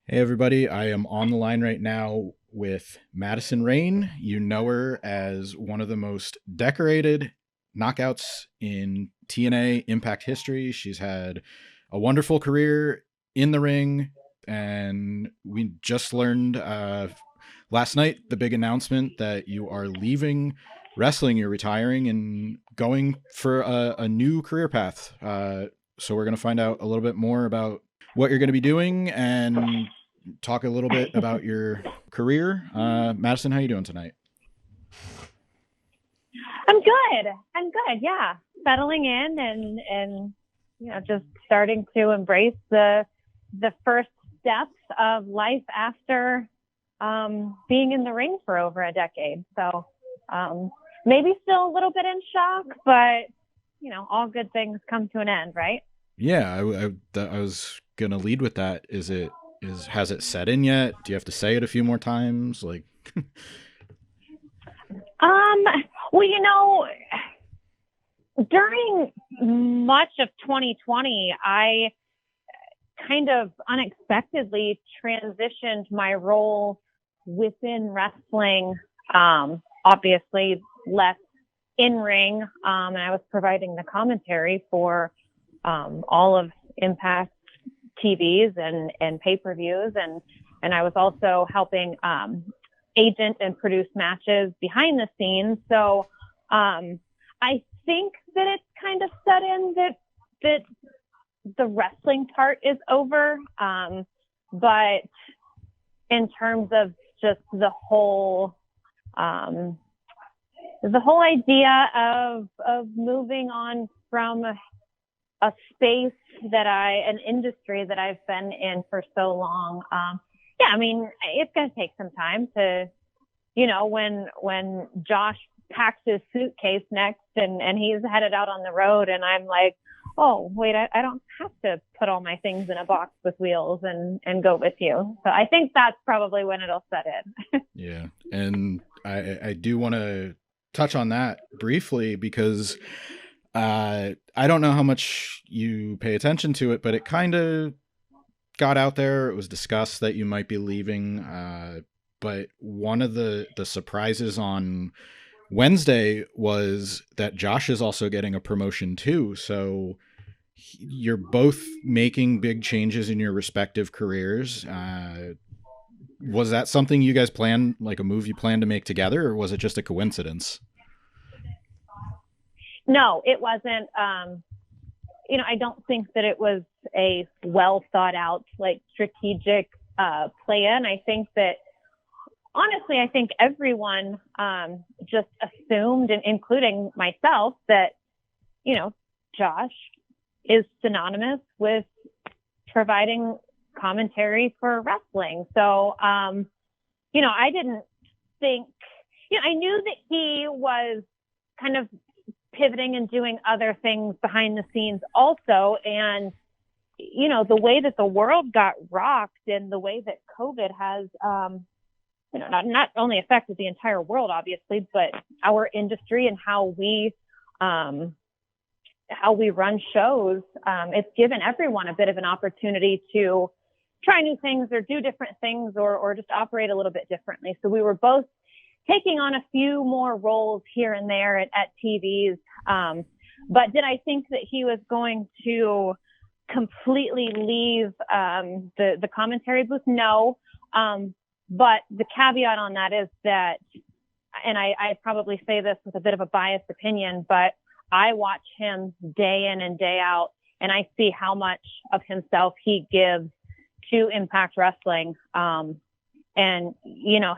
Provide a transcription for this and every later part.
Hey, everybody. I am on the line right now with Madison Rayne. You know her as one of the most decorated knockouts in TNA Impact history. She's had a wonderful career in the ring, and we just learned last night the big announcement that you are leaving wrestling, you're retiring and going for a new career path. So we're going to find out a little bit more about what you're going to be doing and talk a little bit about your career. Madison, how you doing tonight? I'm good. I'm good. Yeah, settling in and just starting to embrace the first steps of life after being in the ring for over a decade. So um, maybe still a little bit in shock, but all good things come to an end, right? Yeah, I was gonna lead with that. Has it set in yet? Do you have to say it a few more times? Like, Um, well, during much of 2020, I kind of unexpectedly transitioned my role within wrestling. Obviously, less in ring, and I was providing the commentary for all of Impact TVs and pay per views, and I was also helping agent and produce matches behind the scenes. So I think that it's kind of set in that the wrestling part is over. But in terms of just um, the whole idea of moving on from a space an industry that I've been in for so long. Yeah, I mean, it's going to take some time to, when Josh packs his suitcase next and he's headed out on the road and I'm like, oh, wait, I don't have to put all my things in a box with wheels and go with you. So I think that's probably when it'll set in. yeah, and I do want to touch on that briefly because I don't know how much you pay attention to it, but it kind of got out there. It was discussed that you might be leaving. But one of the surprises on Wednesday was that Josh is also getting a promotion too. So you're both making big changes in your respective careers. Was that something you guys planned, like a move you planned to make together, or was it just a coincidence? No, it wasn't. I don't think that it was a well thought out, like strategic plan. I think that honestly, I think everyone just assumed, and including myself, that Josh is synonymous with providing commentary for wrestling. So, I didn't think, I knew that he was kind of pivoting and doing other things behind the scenes also. And, the way that the world got rocked and the way that COVID has, not only affected the entire world, obviously, but our industry and how we run shows. It's given everyone a bit of an opportunity to try new things or do different things or just operate a little bit differently. So we were both taking on a few more roles here and there at TVs. But did I think that he was going to completely leave the commentary booth? No. But the caveat on that is that, and I probably say this with a bit of a biased opinion, but I watch him day in and day out, and I see how much of himself he gives to Impact Wrestling. And,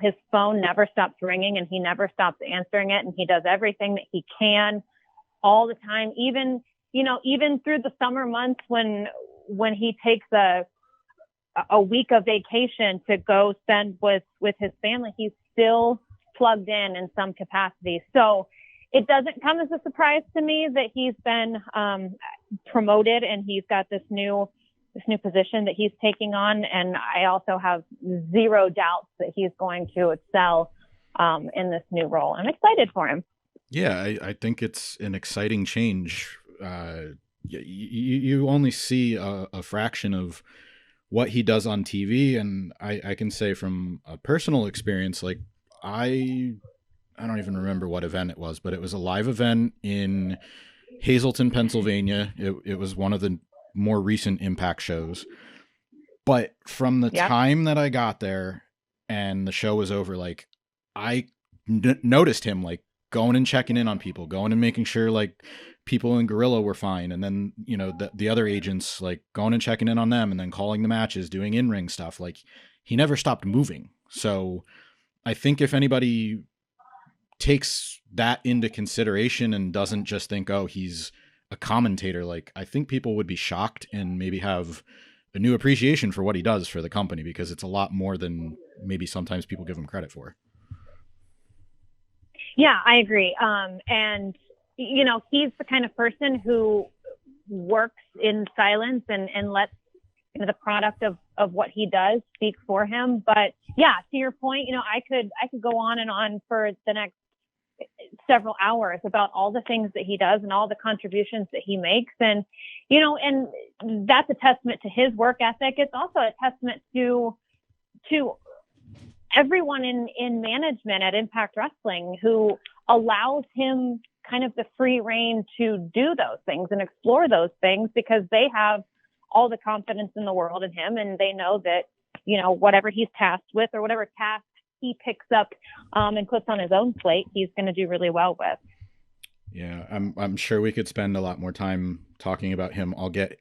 his phone never stops ringing and he never stops answering it. And he does everything that he can all the time, even through the summer months when he takes a week of vacation to go spend with his family, he's still plugged in some capacity. So it doesn't come as a surprise to me that he's been promoted and he's got this new position that he's taking on. And I also have zero doubts that he's going to excel in this new role. I'm excited for him. Yeah, I think it's an exciting change. You only see a fraction of what he does on TV. And I can say from a personal experience, like I don't even remember what event it was, but it was a live event in Hazleton, Pennsylvania. It was one of the more recent Impact shows. But from the Yep. time that I got there and the show was over, like noticed him like going and checking in on people, going and making sure like people in Gorilla were fine, and then the other agents like going and checking in on them, and then calling the matches, doing in ring stuff. Like he never stopped moving. So I think if anybody takes that into consideration and doesn't just think, oh, he's a commentator, like I think people would be shocked and maybe have a new appreciation for what he does for the company, because it's a lot more than maybe sometimes people give him credit for. Yeah, I agree. And he's the kind of person who works in silence and lets the product of what he does speak for him. But yeah, to your point, I could go on and on for the next several hours about all the things that he does and all the contributions that he makes. And, and that's a testament to his work ethic. It's also a testament to everyone in management at Impact Wrestling who allows him kind of the free reign to do those things and explore those things, because they have all the confidence in the world in him. And they know that, whatever he's tasked with or whatever task he picks up and puts on his own plate, he's going to do really well with. Yeah, I'm sure we could spend a lot more time talking about him. I'll get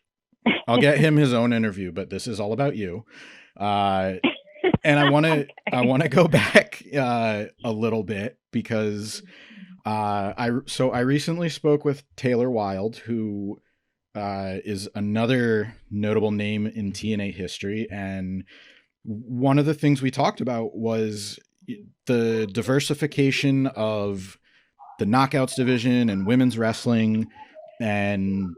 him his own interview, but this is all about you. And I want to I want to go back a little bit, because I recently spoke with Taylor Wilde, who is another notable name in TNA history, and one of the things we talked about was the diversification of the knockouts division and women's wrestling. And,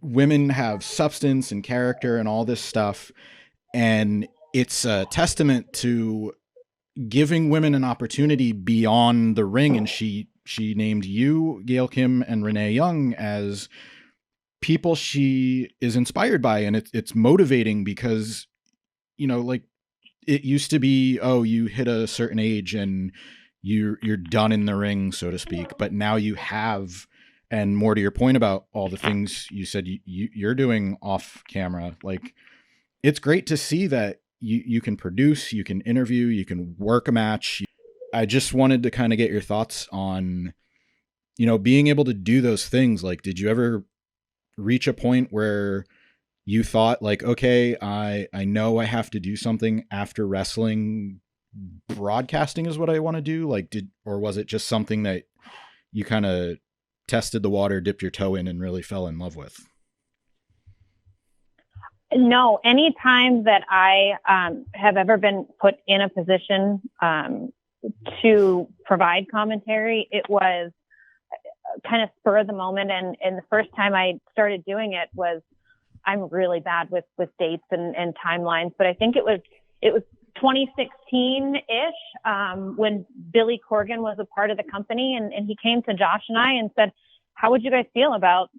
women have substance and character and all this stuff. And it's a testament to giving women an opportunity beyond the ring. And she named you, Gail Kim, and Renee Young as people she is inspired by. And it's motivating, because like it used to be, oh, you hit a certain age and you're done in the ring, so to speak. But now you have, and more to your point about all the things you said you're doing off camera, like it's great to see that you can produce, you can interview, you can work a match. I just wanted to kind of get your thoughts on, being able to do those things. Like, did you ever reach a point where you thought like, okay, I know I have to do something after wrestling, broadcasting is what I want to do? Like, or was it just something that you kind of tested the water, dipped your toe in, and really fell in love with? No, anytime that I have ever been put in a position to provide commentary, it was kind of spur of the moment. And the first time I started doing it was, I'm really bad with dates and timelines, but I think it was 2016-ish when Billy Corgan was a part of the company, and he came to Josh and I and said, how would you guys feel about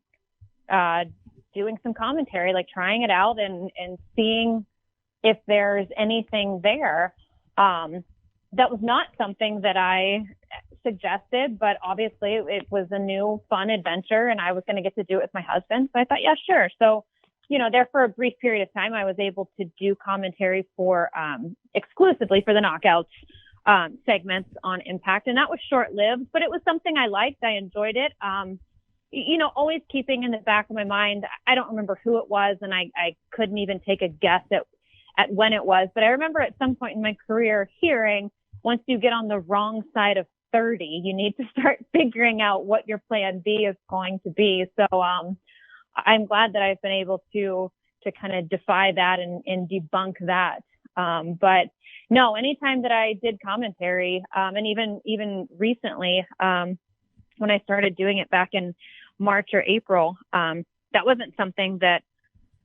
doing some commentary, like trying it out and seeing if there's anything there? That was not something that I suggested, but obviously it was a new fun adventure and I was going to get to do it with my husband. So I thought, yeah, sure. So, there for a brief period of time, I was able to do commentary for exclusively for the Knockouts segments on Impact. And that was short lived, but it was something I liked. I enjoyed it. Always keeping in the back of my mind, I don't remember who it was, and I couldn't even take a guess at when it was. But I remember at some point in my career hearing, once you get on the wrong side of 30, you need to start figuring out what your plan B is going to be. So I'm glad that I've been able to kind of defy that and debunk that. But no, anytime that I did commentary, and even recently, when I started doing it back in March or April, that wasn't something that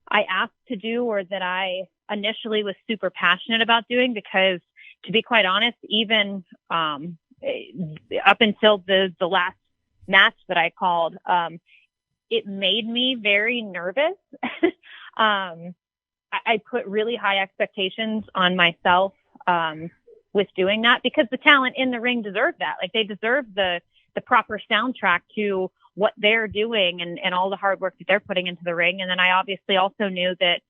I asked to do or that I initially was super passionate about doing, because to be quite honest, even up until the last match that I called, it made me very nervous. I put really high expectations on myself with doing that, because the talent in the ring deserve that. Like, they deserve the proper soundtrack to what they're doing and all the hard work that they're putting into the ring. And then I obviously also knew that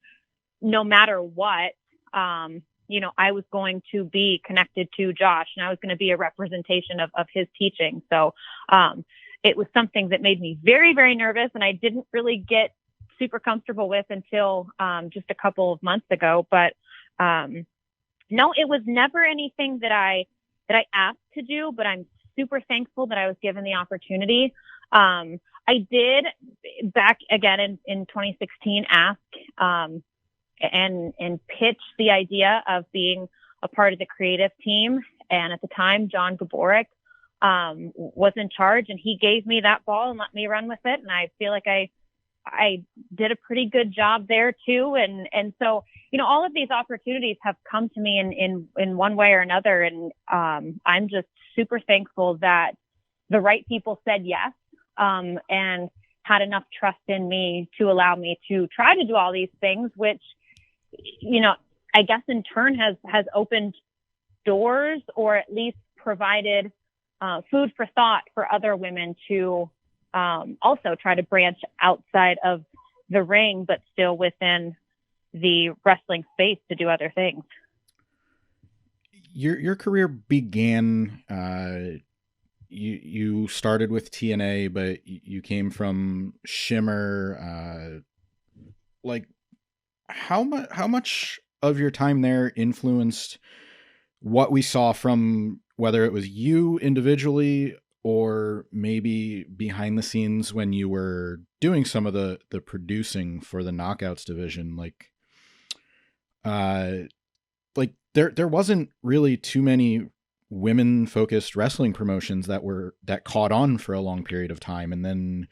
no matter what, I was going to be connected to Josh, and I was going to be a representation of his teaching. So it was something that made me very, very nervous, and I didn't really get super comfortable with until just a couple of months ago. But no, it was never anything that I asked to do, but I'm super thankful that I was given the opportunity. I did back again in 2016 ask and pitch the idea of being a part of the creative team. And at the time, John Gaborik was in charge, and he gave me that ball and let me run with it. And I feel like I did a pretty good job there too. And so, all of these opportunities have come to me in one way or another. And I'm just super thankful that the right people said yes, and had enough trust in me to allow me to try to do all these things, which, I guess in turn has opened doors, or at least provided food for thought for other women to also try to branch outside of the ring, but still within the wrestling space to do other things. Your career began, you started with TNA, but you came from Shimmer. Like, how much of your time there influenced what we saw from, whether it was you individually or maybe behind the scenes when you were doing some of the producing for the Knockouts division? Like there wasn't really too many women focused wrestling promotions that caught on for a long period of time. And then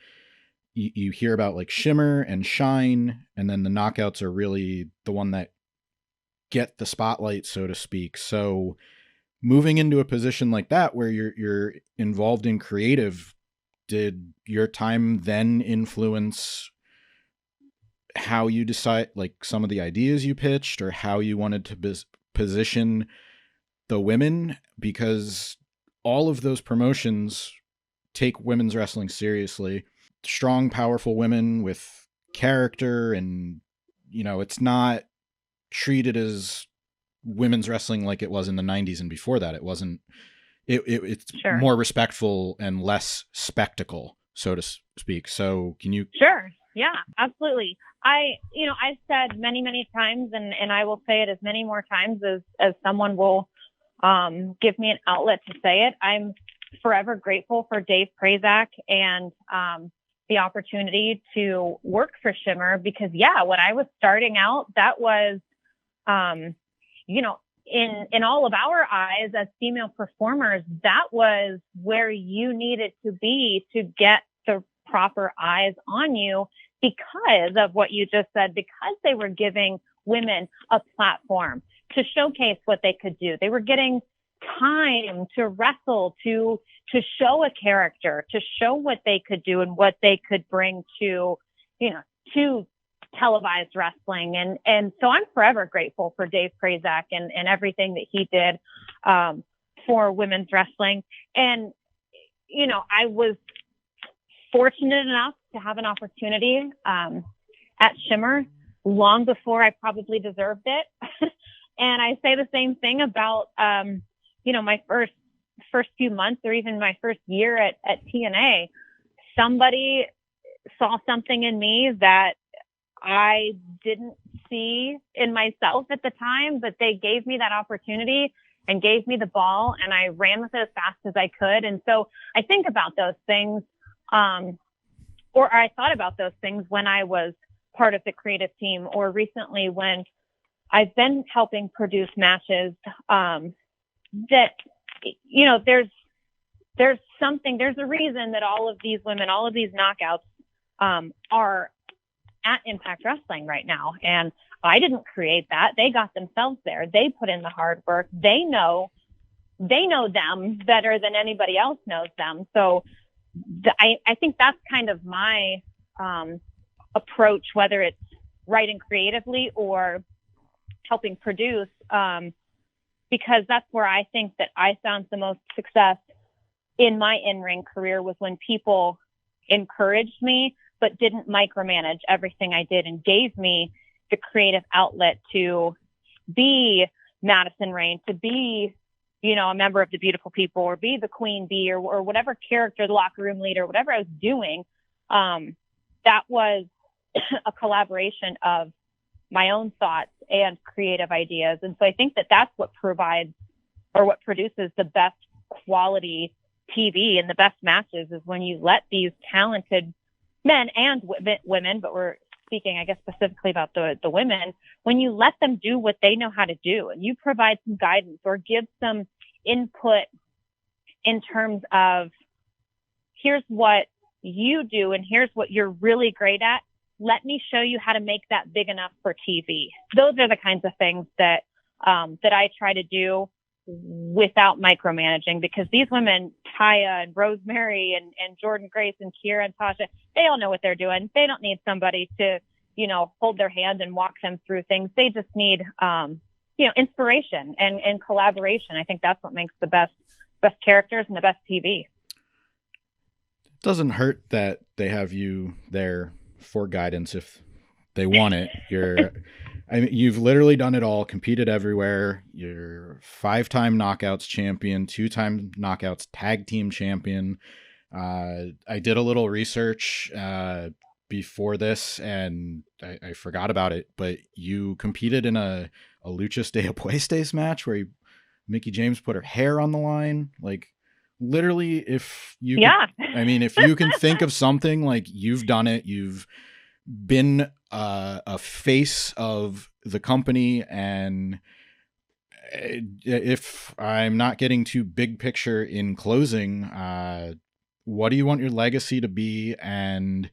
you hear about like Shimmer and Shine, and then the Knockouts are really the one that get the spotlight, so to speak. So moving into a position like that where you're involved in creative, did your time then influence how you decide, like, some of the ideas you pitched or how you wanted to position the women? Because all of those promotions take women's wrestling seriously. Strong, powerful women with character, and it's not treated as women's wrestling like it was in the 90s and before that. It wasn't. It's Sure. More respectful and less spectacle, so to speak. So can you? Sure. Yeah, absolutely. I've said many, many times, and I will say it as many more times as someone will give me an outlet to say it. I'm forever grateful for Dave Prazak and the opportunity to work for Shimmer, because when I was starting out, that was, in all of our eyes as female performers, that was where you needed to be to get the proper eyes on you, because of what you just said, because they were giving women a platform to showcase what they could do. They were getting time to wrestle, to show a character, to show what they could do and what they could bring to televised wrestling. And so I'm forever grateful for Dave Prazak and everything that he did for women's wrestling. And, I was fortunate enough to have an opportunity at Shimmer long before I probably deserved it. And I say the same thing about, my first few months, or even my first year at TNA. Somebody saw something in me that I didn't see in myself at the time, but they gave me that opportunity and gave me the ball, and I ran with it as fast as I could. And so I think about those things, or I thought about those things when I was part of the creative team, or recently when I've been helping produce matches, that, there's a reason that all of these women, all of these knockouts, are at Impact Wrestling right now. And I didn't create that. They got themselves there. They put in the hard work. They know them better than anybody else knows them. So I think that's kind of my approach, whether it's writing creatively or helping produce, because that's where I think that I found the most success in my in-ring career, was when people encouraged me but didn't micromanage everything I did and gave me the creative outlet to be Madison Rayne, to be, a member of the Beautiful People, or be the Queen Bee, or whatever character, the locker room leader, whatever I was doing. That was a collaboration of my own thoughts and creative ideas. And so I think that that's what provides, or what produces, the best quality TV and the best matches, is when you let these talented men and women, but we're speaking, I guess, specifically about the women, when you let them do what they know how to do, and you provide some guidance or give some input in terms of, here's what you do and here's what you're really great at. Let me show you how to make that big enough for TV. Those are the kinds of things that I try to do without micromanaging, because these women, Taya and Rosemary and Jordan Grace and Kiera and Tasha, they all know what they're doing. They don't need somebody to, hold their hand and walk them through things. They just need, inspiration and collaboration. I think that's what makes the best characters and the best TV. It doesn't hurt that they have you there for guidance if they want it. You've literally done it all, competed everywhere. You're 5-time knockouts champion, 2-time knockouts tag team champion. I did a little research before this, and I forgot about it, but you competed in a Luchas de Apuestas match where Mickie James put her hair on the line. Like, literally, if you can think of something, like, you've done it. You've been a face of the company, and if I'm not getting too big picture in closing, what do you want your legacy to be? And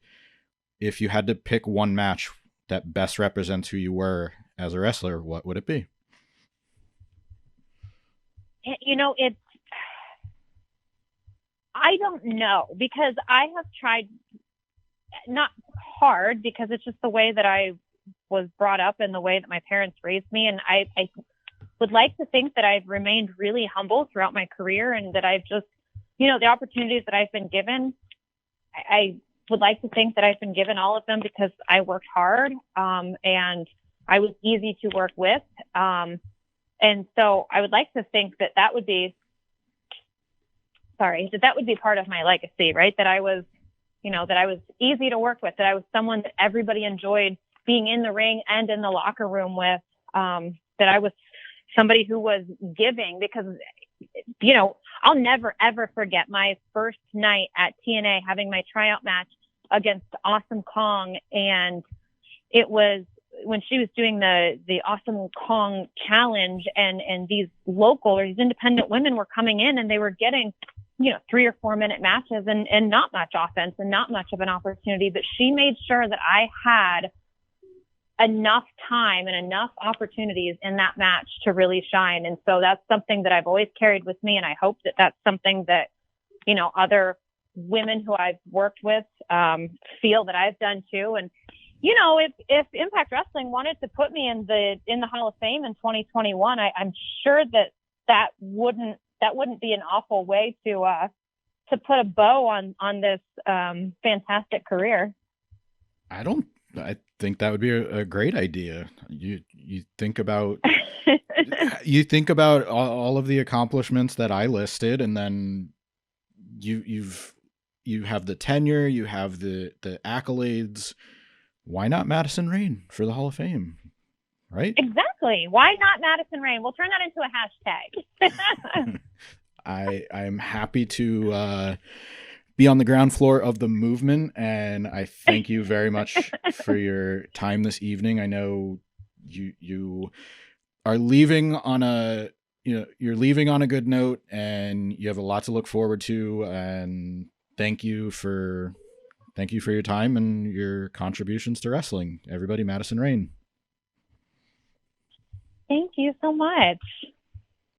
if you had to pick one match that best represents who you were as a wrestler, what would it be? I don't know, because I have tried, not hard, because it's just the way that I was brought up and the way that my parents raised me. And I would like to think that I've remained really humble throughout my career, and that I've just, the opportunities that I've been given, I would like to think that I've been given all of them because I worked hard, and I was easy to work with. And so I would like to think that would be part of my legacy, right? That I was, that I was easy to work with, that I was someone that everybody enjoyed being in the ring and in the locker room with, that I was somebody who was giving, because, I'll never, ever forget my first night at TNA having my tryout match against Awesome Kong. And it was when she was doing the Awesome Kong challenge, and these local or these independent women were coming in, and they were getting, 3 or 4 minute matches and not much offense and not much of an opportunity. But she made sure that I had enough time and enough opportunities in that match to really shine. And so that's something that I've always carried with me. And I hope that that's something that, other women who I've worked with, feel that I've done too. And, if Impact Wrestling wanted to put me in the Hall of Fame in 2021, I'm sure that wouldn't be an awful way to put a bow on this fantastic career. I think that would be a great idea. You think about all of the accomplishments that I listed, and then you have the tenure, you have the accolades. Why not Madison Rayne for the Hall of Fame? Right? Exactly. Why not Madison Rayne? We'll turn that into a hashtag. I'm happy to be on the ground floor of the movement, and I thank you very much for your time this evening. I know you are leaving on a good note, and you have a lot to look forward to, and thank you for your time and your contributions to wrestling. Everybody, Madison Rayne. Thank you so much.